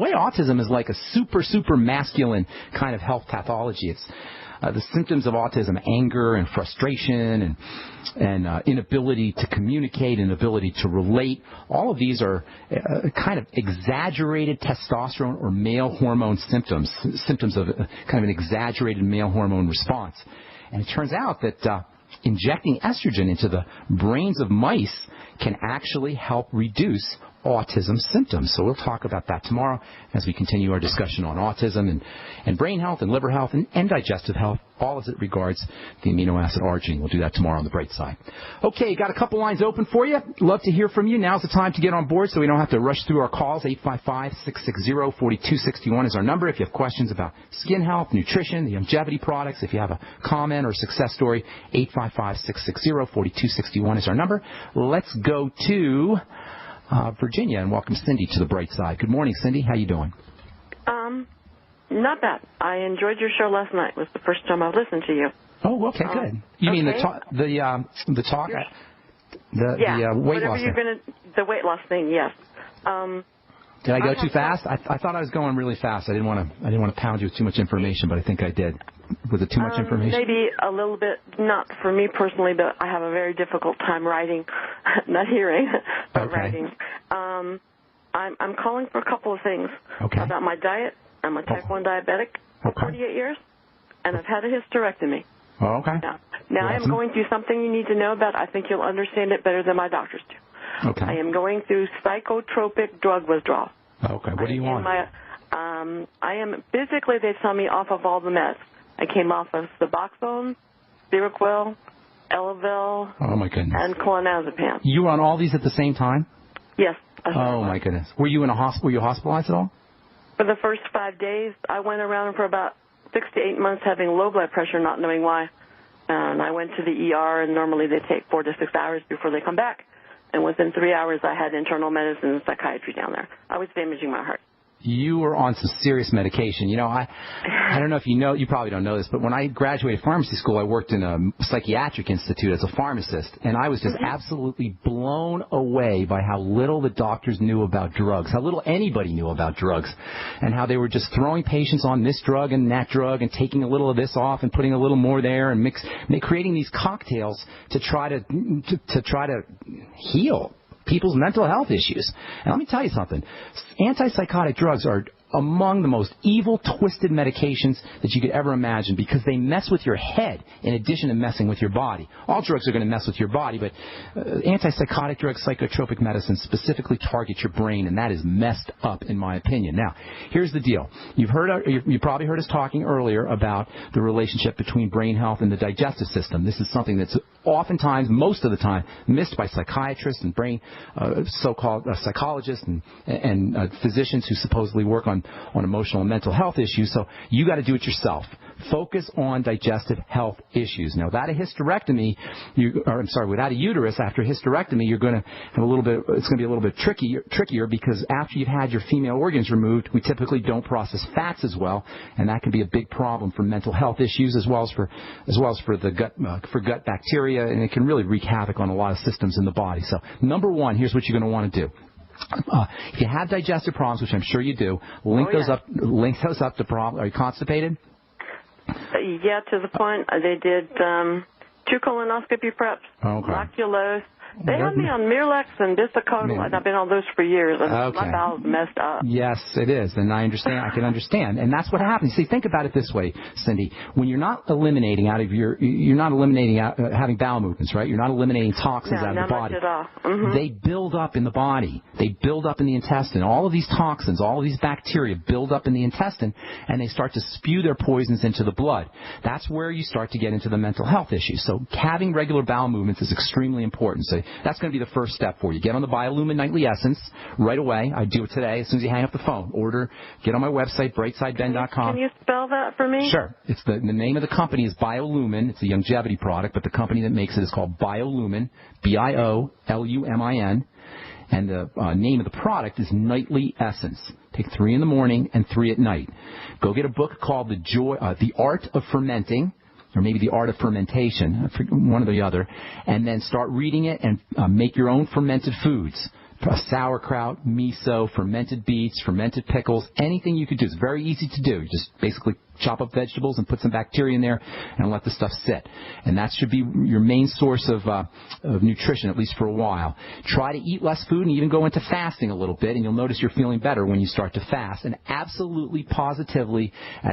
way, autism is like a super masculine kind of health pathology. It's the symptoms of autism: anger and frustration and inability to communicate, inability to relate. All of these are kind of exaggerated testosterone or male hormone symptoms of kind of an exaggerated male hormone response. And it turns out that injecting estrogen into the brains of mice can actually help reduce autism symptoms. So we'll talk about that tomorrow as we continue our discussion on autism and brain health and liver health and digestive health, all as it regards the amino acid arginine. We'll do that tomorrow on the Bright Side. Okay, got a couple lines open for you. Love to hear from you. Now's the time to get on board so we don't have to rush through our calls. 855-660-4261 is our number. If you have questions about skin health, nutrition, the longevity products, if you have a comment or success story, 855-660-4261 is our number. Let's go to Virginia and welcome Cindy to the Bright Side. Good morning, Cindy. How you doing? Not bad. I enjoyed your show last night. It was the first time I've listened to you. Oh, okay, good. You mean the talk, the weight loss thing? The weight loss thing, yes. Did I go too fast? I thought I was going really fast. I didn't want to pound you with too much information, but I think I did. Was it too much information? Maybe a little bit. Not for me personally, but I have a very difficult time writing, not hearing, but writing. I'm calling for a couple of things about my diet. I'm a type 1 diabetic for 48 years, and I've had a hysterectomy. Oh, okay. Now I am going through something you need to know about. I think you'll understand it better than my doctors do. Okay. I am going through psychotropic drug withdrawal. Okay. What do you want? I am physically, they tell me, off of all the meds. I came off of Suboxone, Seroquel, Elavil, and clonazepam. You were on all these at the same time? Yes. Oh, my goodness. Were you in a hospital? Were you hospitalized at all? For the first 5 days, I went around for about 6 to 8 months having low blood pressure, not knowing why. And I went to the ER, and normally they take 4 to 6 hours before they come back. And within 3 hours, I had internal medicine and psychiatry down there. I was damaging my heart. You were on some serious medication. You know, I don't know if you know, you probably don't know this, but when I graduated pharmacy school, I worked in a psychiatric institute as a pharmacist, and I was just absolutely blown away by how little the doctors knew about drugs, how little anybody knew about drugs, and how they were just throwing patients on this drug and that drug and taking a little of this off and putting a little more there and creating these cocktails to try to heal people's mental health issues. And let me tell you something. Antipsychotic drugs are among the most evil, twisted medications that you could ever imagine because they mess with your head in addition to messing with your body. All drugs are going to mess with your body, but antipsychotic drugs, psychotropic medicines specifically target your brain, and that is messed up in my opinion. Now, here's the deal. You probably heard us talking earlier about the relationship between brain health and the digestive system. This is something that's oftentimes, most of the time, missed by psychiatrists and brain so-called psychologists and physicians who supposedly work on emotional and mental health issues. So you got to do it yourself. Focus on digestive health issues. Now, without a hysterectomy, without a uterus after hysterectomy, you're going to have it's going to be a little bit trickier because after you've had your female organs removed, we typically don't process fats as well, and that can be a big problem for mental health issues as well as for the gut gut bacteria, and it can really wreak havoc on a lot of systems in the body. So, number one, here's what you're going to want to do. If you have digestive problems, which I'm sure you do, link those up to problems. Are you constipated? Yeah, to the point they did 2 colonoscopy preps, lactulose. They had me on Miralax and Bisoconazole, and I've been on those for years. And my bowels messed up. Yes, it is, and I understand. I can understand, and that's what happens. See, think about it this way, Cindy. When you're not eliminating having bowel movements, right? You're not eliminating toxins out of the body. Not much at all. They build up in the body. They build up in the intestine. All of these toxins, all of these bacteria build up in the intestine, and they start to spew their poisons into the blood. That's where you start to get into the mental health issues. So having regular bowel movements is extremely important. So that's going to be the first step for you. Get on the BioLumin Nightly Essence right away. I do it today as soon as you hang up the phone. Get on my website, brightsideben.com. Can you spell that for me? Sure. It's the name of the company is BioLumin. It's a longevity product, but the company that makes it is called BioLumin, BioLumin. And the name of the product is Nightly Essence. Take 3 in the morning and 3 at night. Go get a book called The Art of Fermenting, or maybe The Art of Fermentation, one or the other, and then start reading it and make your own fermented foods. sauerkraut, miso, fermented beets, fermented pickles, anything you could do. It's very easy to do. You just basically chop up vegetables and put some bacteria in there and let the stuff sit. And that should be your main source of nutrition, at least for a while. Try to eat less food and even go into fasting a little bit, and you'll notice you're feeling better when you start to fast. And absolutely, positively,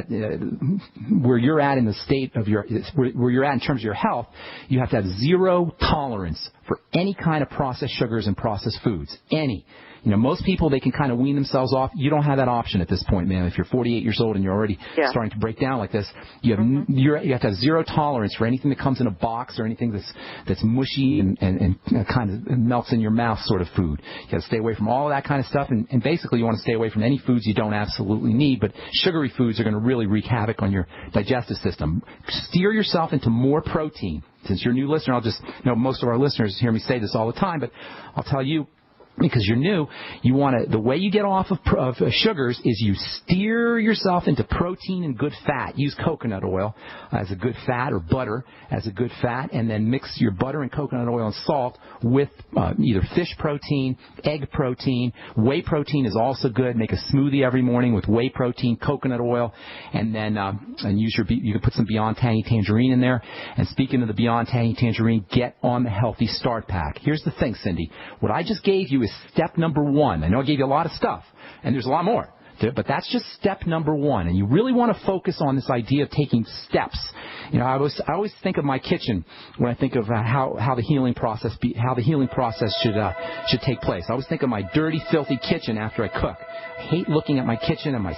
where you're at in the state of where you're at in terms of your health, you have to have zero tolerance for any kind of processed sugars and processed foods. Any. Most people, they can kind of wean themselves off. You don't have that option at this point, man. If you're 48 years old and you're already starting to break down like this, you have to have zero tolerance for anything that comes in a box or anything that's mushy and kind of melts in your mouth sort of food. You got to stay away from all of that kind of stuff, and basically you want to stay away from any foods you don't absolutely need, but sugary foods are going to really wreak havoc on your digestive system. Steer yourself into more protein. Since you're a new listener, I'll just, most of our listeners hear me say this all the time, but I'll tell you, because you're new, the way you get off of sugars is you steer yourself into protein and good fat. Use coconut oil as a good fat, or butter as a good fat, and then mix your butter and coconut oil and salt with either fish protein, egg protein. Whey protein is also good. Make a smoothie every morning with whey protein, coconut oil, and then you can put some Beyond Tangy Tangerine in there. And speaking of the Beyond Tangy Tangerine, get on the Healthy Start Pack. Here's the thing, Cindy. What I just gave you is step number one. I know I gave you a lot of stuff, and there's a lot more, but that's just step number one. And you really want to focus on this idea of taking steps. I always think of my kitchen when I think of how the healing process should take place. I always think of my dirty, filthy kitchen after I cook. I hate looking at my kitchen and my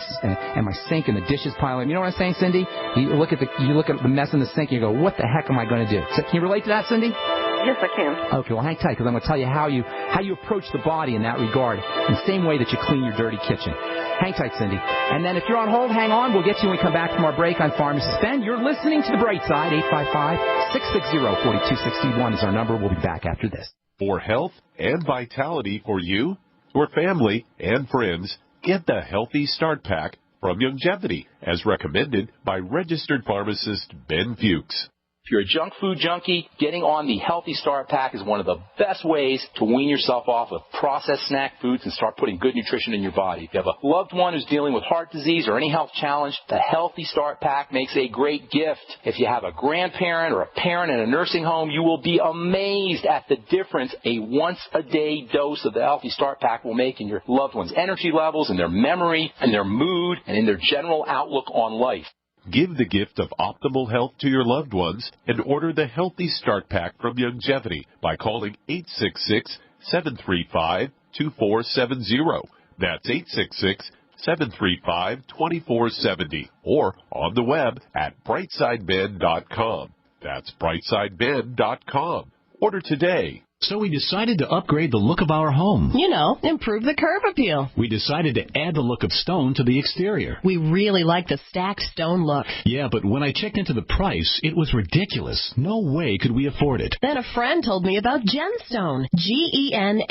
sink and the dishes piling. You know what I'm saying, Cindy? You look at the mess in the sink and you go, what the heck am I going to do? So, can you relate to that, Cindy? Yes, I can. Okay, well, hang tight, because I'm going to tell you how you approach the body in that regard, in the same way that you clean your dirty kitchen. Hang tight, Cindy. And then if you're on hold, hang on. We'll get to you when we come back from our break on Pharmacy Spend. You're listening to The Bright Side. 855-660-4261 is our number. We'll be back after this. For health and vitality for you, your family, and friends, get the Healthy Start Pack from Longevity, as recommended by registered pharmacist Ben Fuchs. If you're a junk food junkie, getting on the Healthy Start Pack is one of the best ways to wean yourself off of processed snack foods and start putting good nutrition in your body. If you have a loved one who's dealing with heart disease or any health challenge, the Healthy Start Pack makes a great gift. If you have a grandparent or a parent in a nursing home, you will be amazed at the difference a once-a-day dose of the Healthy Start Pack will make in your loved one's energy levels, in their memory, in their mood, and in their general outlook on life. Give the gift of optimal health to your loved ones and order the Healthy Start Pack from Longevity by calling 866-735-2470. That's 866-735-2470. Or on the web at brightsideben.com. That's brightsideben.com. Order today. So we decided to upgrade the look of our home. Improve the curb appeal. We decided to add the look of stone to the exterior. We really like the stacked stone look. Yeah, but when I checked into the price, it was ridiculous. No way could we afford it. Then a friend told me about Genstone. Genstone.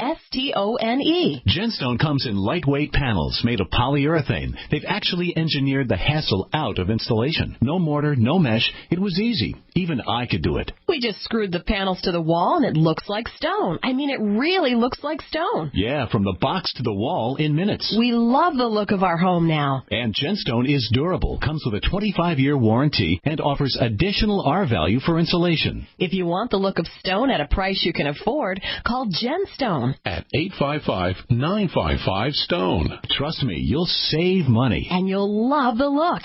Genstone comes in lightweight panels made of polyurethane. They've actually engineered the hassle out of installation. No mortar, no mesh. It was easy. Even I could do it. We just screwed the panels to the wall and it looks like stone. I mean, it really looks like stone. Yeah, from the box to the wall in minutes. We love the look of our home now. And Genstone is durable, comes with a 25-year warranty, and offers additional R-value for insulation. If you want the look of stone at a price you can afford, call Genstone at 855-955-STONE. Trust me, you'll save money. And you'll love the look.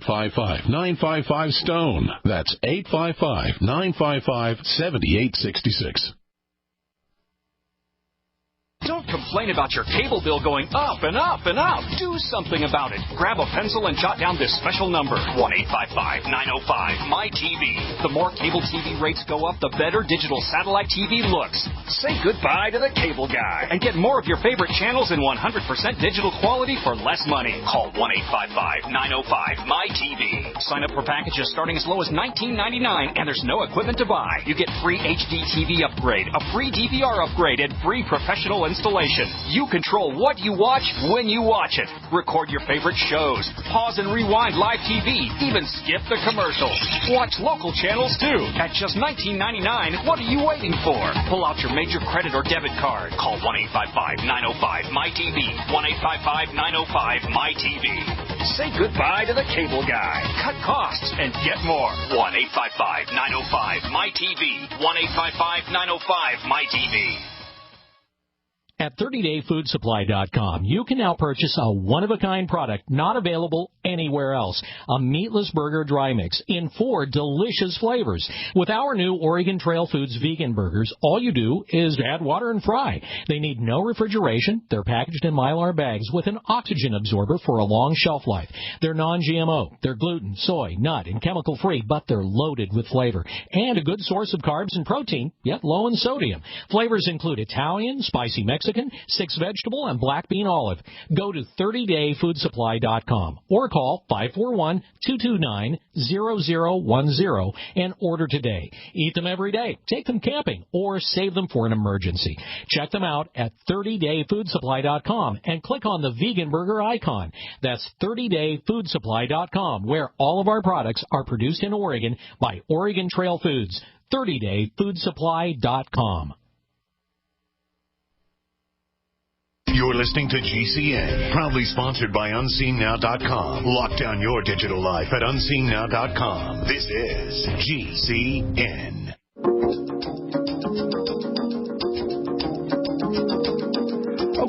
855-955-STONE. That's 855-955-7866. Don't complain about your cable bill going up and up and up. Do something about it. Grab a pencil and jot down this special number, 1-855-905-MY-TV. The more cable TV rates go up, the better digital satellite TV looks. Say goodbye to the cable guy and get more of your favorite channels in 100% digital quality for less money. Call 1-855-905-MY-TV. Sign up for packages starting as low as $19.99, and there's no equipment to buy. You get free HD TV upgrade, a free DVR upgrade, and free professional installation. installation. You control what you watch when you watch it. Record your favorite shows. Pause and rewind live TV. Even skip the commercials. Watch local channels too. At just $19.99, what are you waiting for? Pull out your major credit or debit card. Call 1-855-905-MyTV. 1-855-905-MyTV. Say goodbye to the cable guy. Cut costs and get more. 1-855-905-MyTV. 1-855-905-MyTV. At 30dayfoodsupply.com, you can now purchase a one-of-a-kind product not available anywhere else. A meatless burger dry mix in 4 delicious flavors. With our new Oregon Trail Foods vegan burgers, all you do is add water and fry. They need no refrigeration. They're packaged in Mylar bags with an oxygen absorber for a long shelf life. They're non-GMO. They're gluten, soy, nut, and chemical-free, but they're loaded with flavor. And a good source of carbs and protein, yet low in sodium. Flavors include Italian, spicy Mexican, 6-vegetable, and black bean olive. Go to 30dayfoodsupply.com or call 541-229-0010 and order today. Eat them every day, take them camping, or save them for an emergency. Check them out at 30dayfoodsupply.com and click on the vegan burger icon. That's 30dayfoodsupply.com, where all of our products are produced in Oregon by Oregon Trail Foods. 30dayfoodsupply.com. You're listening to GCN, proudly sponsored by UnseenNow.com. Lock down your digital life at UnseenNow.com. This is GCN.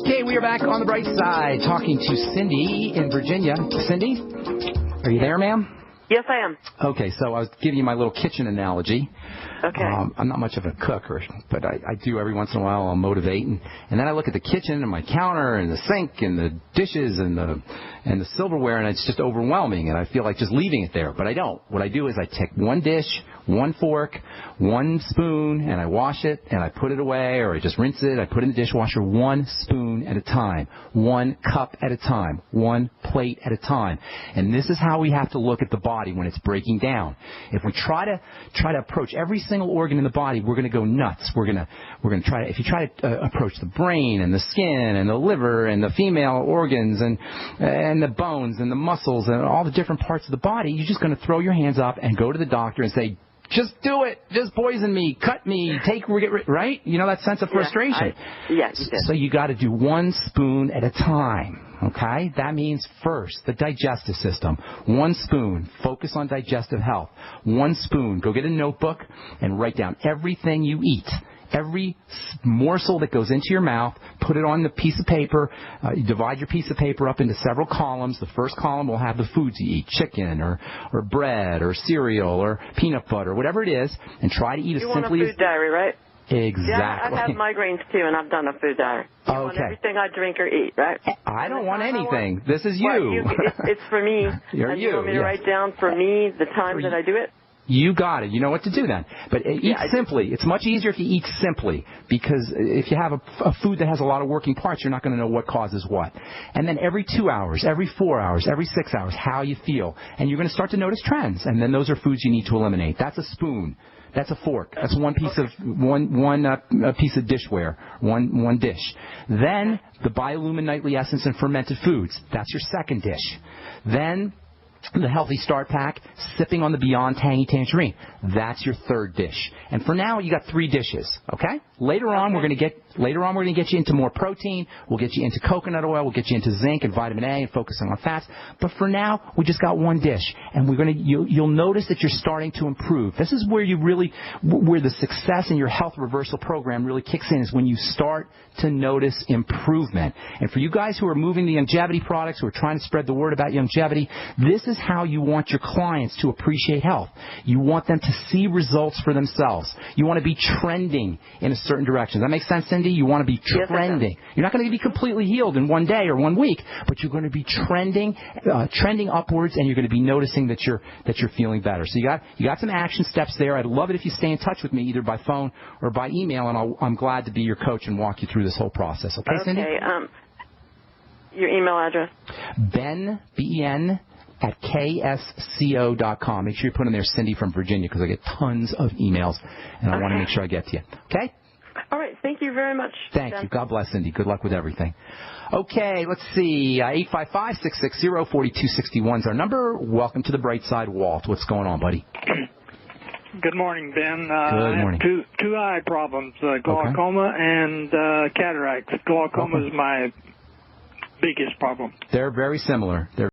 Okay, we are back on the bright side, talking to Cindy in Virginia. Cindy, are you there, ma'am? Yes, I am. Okay, so I was giving you my little kitchen analogy. Okay. I'm not much of a cook, but I do every once in a while. I'll motivate, and then I look at the kitchen and my counter and the sink and the dishes and the silverware, and it's just overwhelming, and I feel like just leaving it there. But I don't. What I do is I take one dish, one fork, one spoon, and I wash it, and I put it away, or I just rinse it. I put it in the dishwasher one spoon at a time, one cup at a time, one plate at a time. And this is how we have to look at the body when it's breaking down. If we try to approach every single organ in the body, we're going to go nuts. We're going to try to, if you try to approach the brain and the skin and the liver and the female organs and the bones and the muscles and all the different parts of the body, you're just going to throw your hands up and go to the doctor and say, just do it. Just poison me. Cut me. Right? You know that sense of frustration. Yes. So you got to do one spoon at a time. Okay? That means first, the digestive system. One spoon. Focus on digestive health. One spoon. Go get a notebook and write down everything you eat. Every morsel that goes into your mouth, put it on the piece of paper. You divide your piece of paper up into several columns. The first column will have the foods you eat, chicken or bread or cereal or peanut butter, whatever it is, and try to eat as simply as... You want a food diary, right? Exactly. Yeah, I've had migraines too, and I've done a food diary. You want everything I drink or eat, right? I don't want anything. This is you. It's for me. You're you want me to write down for me the time that I do it? You got it. You know what to do then. But eat simply. It's much easier if you eat simply, because if you have a food that has a lot of working parts, you're not going to know what causes what. And then every 2 hours, every 4 hours, every 6 hours, how you feel. And you're going to start to notice trends. And then those are foods you need to eliminate. That's a spoon. That's a fork. That's one piece of one piece of dishware, one dish. Then the biolumin nightly essence and fermented foods. That's your second dish. Then the Healthy Start Pack, sipping on the Beyond Tangy Tangerine. That's your third dish. And for now, you got 3 dishes, okay? Later on, we're going to get you into more protein. We'll get you into coconut oil. We'll get you into zinc and vitamin A and focusing on fats. But for now, we just got one dish, and you'll notice that you're starting to improve. This is where where the success in your health reversal program really kicks in, is when you start to notice improvement. And for you guys who are moving the longevity products, who are trying to spread the word about longevity, this is how you want your clients to appreciate health. You want them to see results for themselves. You want to be trending in a certain direction. Does that make sense, Cindy? You want to be trending. You're not going to be completely healed in one day or 1 week, but you're going to be trending upwards, and you're going to be noticing that you're feeling better. So you got some action steps there. I'd love it if you stay in touch with me either by phone or by email, and I'm glad to be your coach and walk you through this whole process. Okay, Cindy? Your email address? Ben, B-E-N, at ksco.com. Make sure you put in there Cindy from Virginia, because I get tons of emails, and I want to make sure I get to you. Okay? All right. Thank you very much. Thank you. God bless, Cindy. Good luck with everything. Okay, let's see. 855-660-4261 is our number. Welcome to the bright side, Walt. What's going on, buddy? Good morning, Ben. Good morning. I have two eye problems, glaucoma and cataracts. Glaucoma is my biggest problem. They're very similar.